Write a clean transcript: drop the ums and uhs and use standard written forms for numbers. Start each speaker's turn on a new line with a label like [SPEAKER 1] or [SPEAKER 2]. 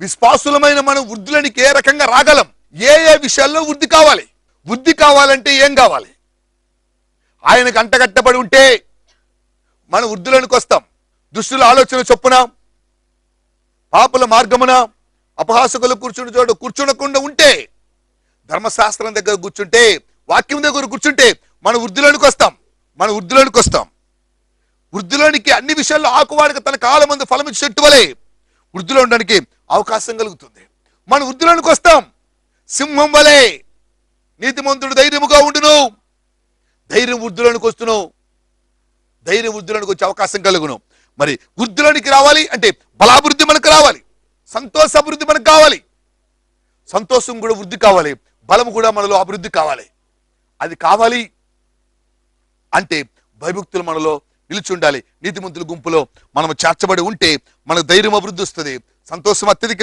[SPEAKER 1] విశ్వాసులమైన మనం వృద్ధులనికి ఏ రకంగా రాగలం, ఏ ఏ విషయాల్లో వృద్ధి కావాలి. వృద్ధి కావాలంటే ఏం కావాలి? ఆయనకు అంటగట్టబడి ఉంటే మనం వృద్ధులకు వస్తాం. దుష్టుల ఆలోచన చొప్పున, పాపుల మార్గమున, అపహాసకులు కూర్చుని చోటు కూర్చునకుండా ఉంటే, ధర్మశాస్త్రం దగ్గర కూర్చుంటే, వాక్యం దగ్గర కూర్చుంటే మన వృద్ధులకు వస్తాం. మన వృద్ధులకు వస్తాం. వృద్ధులోనికి అన్ని విషయాల్లో ఆకువాడికి తన కాలం మంది ఫలం ఇచ్చి చెట్టు వలె వృద్ధులు ఉండడానికి అవకాశం కలుగుతుంది. మన వృద్ధులకు వస్తాం. సింహం వలె నీతిమంతుడు ధైర్యముగా ఉండును. ధైర్యం వృద్ధులకు వస్తును. ధైర్యం వృద్ధులకు వచ్చే అవకాశం కలుగును. మరి వృద్ధులనికి రావాలి అంటే బలాభివృద్ధి మనకు రావాలి, సంతోష అభివృద్ధి మనకు కావాలి. సంతోషం కూడా వృద్ధి కావాలి, బలం కూడా మనలో అభివృద్ధి కావాలి. అది కావాలి అంటే భయభక్తులు మనలో నిలిచి ఉండాలి. నీతిమంతుల గుంపులో మనం చేర్చబడి ఉంటే మనకు ధైర్యం అభివృద్ధి వస్తుంది, సంతోషం అత్యధిక